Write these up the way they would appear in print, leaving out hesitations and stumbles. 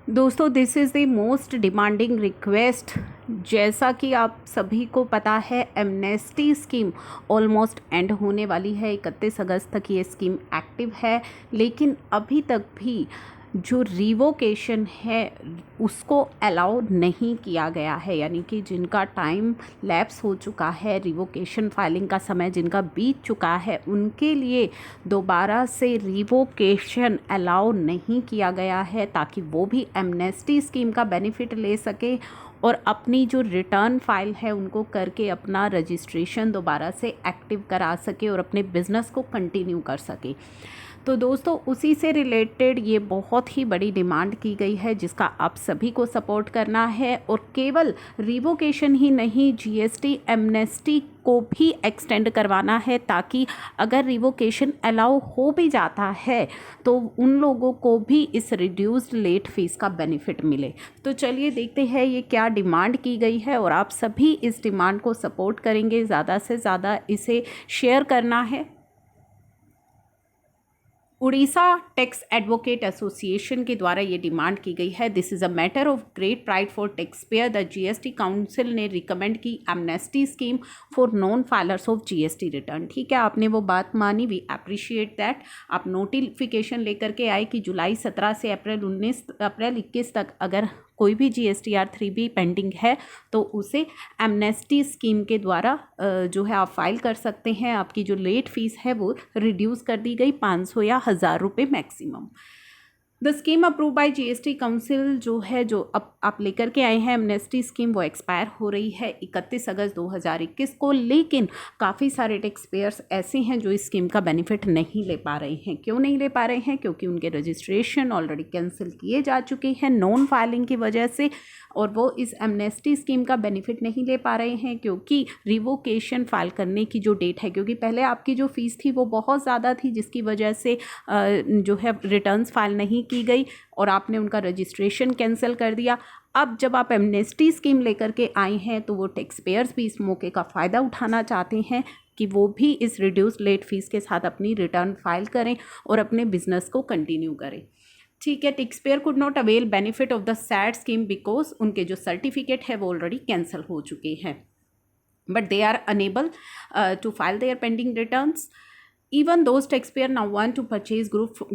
दोस्तों this is the most demanding request. जैसा कि आप सभी को पता है, एमनेस्टी स्कीम ऑलमोस्ट एंड होने वाली है। 31 अगस्त तक ये स्कीम एक्टिव है, लेकिन अभी तक भी जो रिवोकेशन है उसको अलाउ नहीं किया गया है। यानी कि जिनका टाइम लैप्स हो चुका है, रिवोकेशन फाइलिंग का समय जिनका बीत चुका है, उनके लिए दोबारा से रिवोकेशन अलाउ नहीं किया गया है, ताकि वो भी एमनेस्टी स्कीम का बेनिफिट ले सके और अपनी जो रिटर्न फाइल है उनको करके अपना रजिस्ट्रेशन दोबारा से एक्टिव करा सके और अपने बिज़नेस को कंटिन्यू कर सके। तो दोस्तों उसी से रिलेटेड ये बहुत ही बड़ी डिमांड की गई है, जिसका आप सभी को सपोर्ट करना है। और केवल रिवोकेशन ही नहीं, जीएसटी एमनेस्टी को भी एक्सटेंड करवाना है, ताकि अगर रिवोकेशन अलाउ हो भी जाता है तो उन लोगों को भी इस रिड्यूस्ड लेट फीस का बेनिफिट मिले। तो चलिए देखते हैं ये क्या डिमांड की गई है, और आप सभी इस डिमांड को सपोर्ट करेंगे, ज़्यादा से ज़्यादा इसे शेयर करना है। उड़ीसा टैक्स एडवोकेट एसोसिएशन के द्वारा ये डिमांड की गई है। This is a matter of great pride for tax payer. The GST council ने रिकमेंड की amnesty scheme for non filers of GST return. ठीक है, आपने वो बात मानी, वी अप्रिशिएट दैट। आप नोटिफिकेशन लेकर के आए कि जुलाई 17 से अप्रैल 21 तक अगर कोई भी GSTR 3B पेंडिंग है तो उसे एमनेस्टी स्कीम के द्वारा जो है आप फाइल कर सकते हैं। आपकी जो लेट फीस है वो रिड्यूस कर दी गई, 500 या 1000 रुपये maximum. The scheme approve by GST council जो है, जो अब आप लेकर के आए हैं एमनेस्टी स्कीम, वो एक्सपायर हो रही है 31 अगस्त 2021 को। लेकिन काफ़ी सारे टैक्स पेयर्स ऐसे हैं जो इस स्कीम का बेनिफिट नहीं ले पा रहे हैं। क्यों नहीं ले पा रहे हैं? क्योंकि उनके रजिस्ट्रेशन ऑलरेडी कैंसिल किए जा चुके हैं नॉन फाइलिंग की वजह से, और वो इस एमनेस्टी स्कीम का बेनिफिट नहीं ले पा रहे हैं क्योंकि रिवोकेशन फाइल करने की जो डेट है, क्योंकि पहले आपकी जो फ़ीस थी वो बहुत ज़्यादा थी, जिसकी वजह से जो है रिटर्न्स फाइल नहीं की गई और आपने उनका रजिस्ट्रेशन कैंसिल कर दिया। अब जब आप एमनेस्टी स्कीम लेकर के आए हैं तो वो टैक्स पेयर्स भी इस मौके का फ़ायदा उठाना चाहते हैं कि वो भी इस रिड्यूस्ड लेट फीस के साथ अपनी रिटर्न फाइल करें और अपने बिजनेस को कंटिन्यू करें। ठीक है, tax payer could not avail benefit of the sad scheme because उनके जो सर्टिफिकेट है वो ऑलरेडी कैंसिल हो चुके हैं, but they are unable to file their pending returns. Even those taxpayer now want to purchase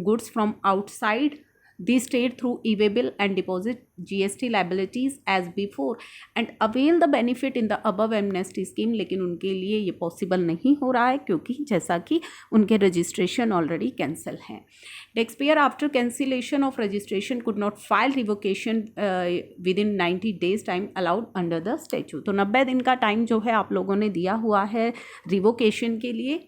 goods from outside the state through e-way-bill and deposit GST liabilities as before and avail the benefit in the above amnesty scheme। लेकिन उनके लिए ये possible नहीं हो रहा है क्योंकि जैसा कि उनके रजिस्ट्रेशन ऑलरेडी कैंसिल हैं। Taxpayer after cancellation of registration could not file revocation with in 90 days time allowed under the statue. तो 90 दिन का टाइम जो है आप लोगों ने दिया हुआ है रिवोकेशन के लिए।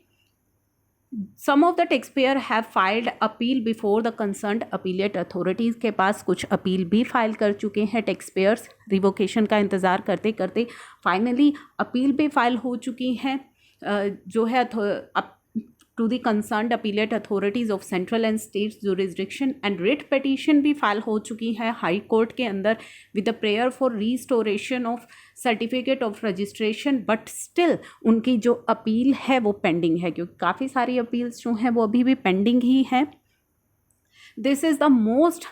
Some of the taxpayer have filed appeal before the concerned appellate authorities। के पास कुछ अपील भी फाइल कर चुके हैं टैक्सपेयर्स, रिवोकेशन का इंतज़ार करते करते फाइनली अपील भी फाइल हो चुकी हैं जो है to the concerned appellate authorities of central and state jurisdiction, and writ petition भी फाइल हो चुकी है हाई कोर्ट के अंदर with the prayer for restoration of certificate of registration. But still उनकी जो अपील है वो पेंडिंग है, क्योंकि काफ़ी सारी अपील्स जो हैं वो अभी भी पेंडिंग ही हैं। This is the most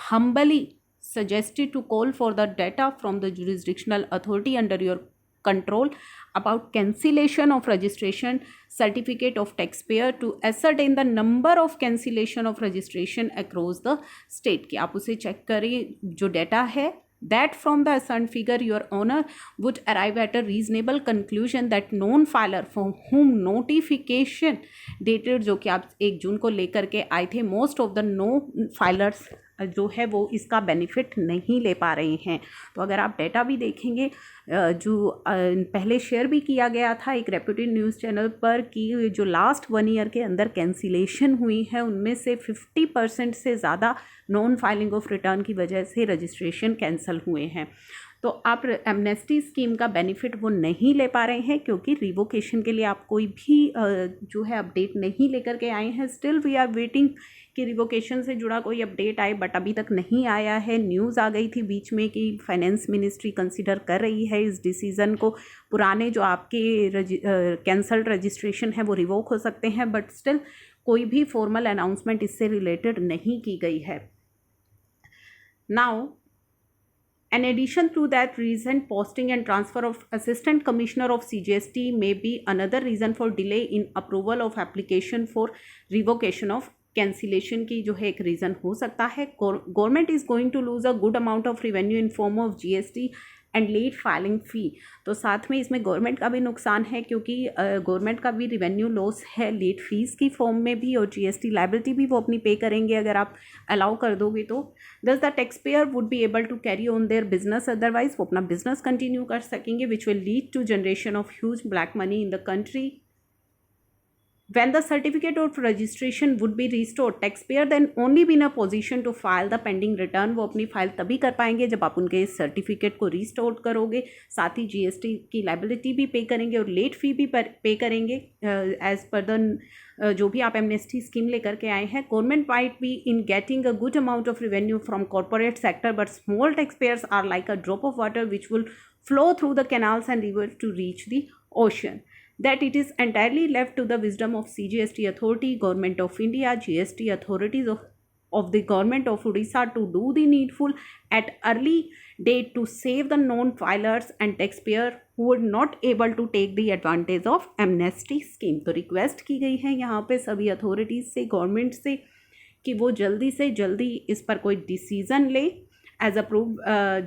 humbly suggested to call for the data from the jurisdictional authority under your control about cancellation of registration certificate of taxpayer to ascertain the number of cancellation of registration across the state। कि आप उसे check करें जो data है, that from the assigned figure your owner would arrive at a reasonable conclusion that known filer for whom notification dated, जो कि आप 1 जून को लेकर के आए थे, most of the no filers जो है वो इसका बेनिफिट नहीं ले पा रहे हैं। तो अगर आप डेटा भी देखेंगे जो पहले शेयर भी किया गया था एक रेप्यूटेड न्यूज़ चैनल पर कि जो लास्ट 1 ईयर के अंदर कैंसिलेशन हुई है उनमें से 50% से ज़्यादा नॉन फाइलिंग ऑफ रिटर्न की वजह से रजिस्ट्रेशन कैंसिल हुए हैं। तो आप एमनेस्टी स्कीम का बेनिफिट वो नहीं ले पा रहे हैं क्योंकि रिवोकेशन के लिए आप कोई भी जो है अपडेट नहीं लेकर के आए हैं। स्टिल वी आर वेटिंग कि रिवोकेशन से जुड़ा कोई अपडेट आए, बट अभी तक नहीं आया है। न्यूज़ आ गई थी बीच में कि फाइनेंस मिनिस्ट्री कंसिडर कर रही है इस डिसीज़न को, पुराने जो आपके कैंसल्ड रजिस्ट्रेशन है वो रिवोक हो सकते हैं, बट स्टिल कोई भी फॉर्मल अनाउंसमेंट इससे रिलेटेड नहीं की गई है। Now, in addition to that, recent posting and transfer of Assistant Commissioner of CGST may be another reason for delay in approval of application for revocation of cancellation की जो है एक reason हो सकता है. Government is going to lose a good amount of revenue in form of GST and late filing fee. तो साथ में इसमें गवर्नमेंट का भी नुकसान है क्योंकि गवर्नमेंट का भी रेवेन्यू लॉस है लेट फीस की फॉर्म में भी, और GST लाइबिलिटी भी वो अपनी पे करेंगे अगर आप अलाउ कर दोगे तो. Thus the tax payer would be able to carry on their business, otherwise वो अपना बिजनेस कंटिन्यू कर सकेंगे, which will lead to generation of huge black money in the country. When the certificate of registration would be restored, taxpayer then only be in a position to file the pending return. वो अपनी file तभी कर पाएंगे जब आप उनके certificate को restore करोगे, साथ ही GST की लाइबिलिटी भी पे करेंगे और लेट फी भी पे करेंगे एज पर द जो भी आप एमनेस्टी स्कीम लेकर के आए हैं. Government might be in getting a good amount of revenue from corporate sector, but small taxpayers are like a drop of water which will flow through the canals and rivers to reach the ocean. That it is entirely left to the wisdom of CGST authority, Government of India, GST authorities of the Government of Odisha to do the needful at early date to save the non-filers and taxpayer who were not able to take the advantage of amnesty scheme. तो request की गई है यहाँ पे सभी authorities से, government से, कि वो जल्दी से जल्दी इस पर कोई डिसीज़न ले एज अप्रूव,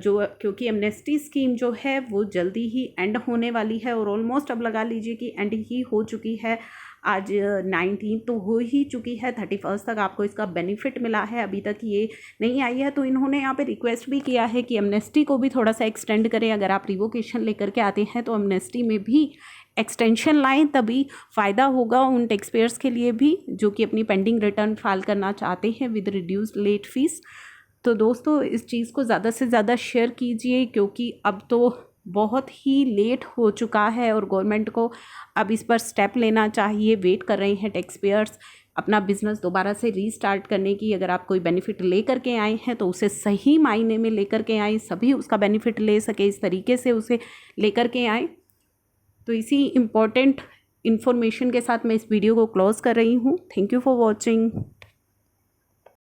जो क्योंकि एमनेस्टी स्कीम जो है वो जल्दी ही एंड होने वाली है और ऑलमोस्ट अब लगा लीजिए कि एंड ही हो चुकी है. आज 19 तो हो ही चुकी है, 31 तक आपको इसका बेनिफिट मिला है, अभी तक ये नहीं आई है. तो इन्होंने यहाँ पे रिक्वेस्ट भी किया है कि एमनेस्टी को भी थोड़ा सा एक्सटेंड करें. अगर आप रिवोकेशन लेकर के आते हैं तो एमनेस्टी में भी एक्सटेंशन लाएं, तभी फ़ायदा होगा उन टैक्स पेयर्स के लिए भी जो कि अपनी पेंडिंग रिटर्न फाइल करना चाहते हैं विद रिड्यूस्ड लेट फीस. तो दोस्तों इस चीज़ को ज़्यादा से ज़्यादा शेयर कीजिए क्योंकि अब तो बहुत ही लेट हो चुका है और गवर्नमेंट को अब इस पर स्टेप लेना चाहिए. वेट कर रहे हैं टैक्स पेयर्स अपना बिजनेस दोबारा से रीस्टार्ट करने की. अगर आप कोई बेनिफिट ले करके आए हैं तो उसे सही मायने में लेकर के आए, सभी उसका बेनिफिट ले सके, इस तरीके से उसे लेकर के आए. तो इसी इम्पॉर्टेंट इन्फॉर्मेशन के साथ मैं इस वीडियो को क्लोज़ कर रही हूँ. Thank you for watching.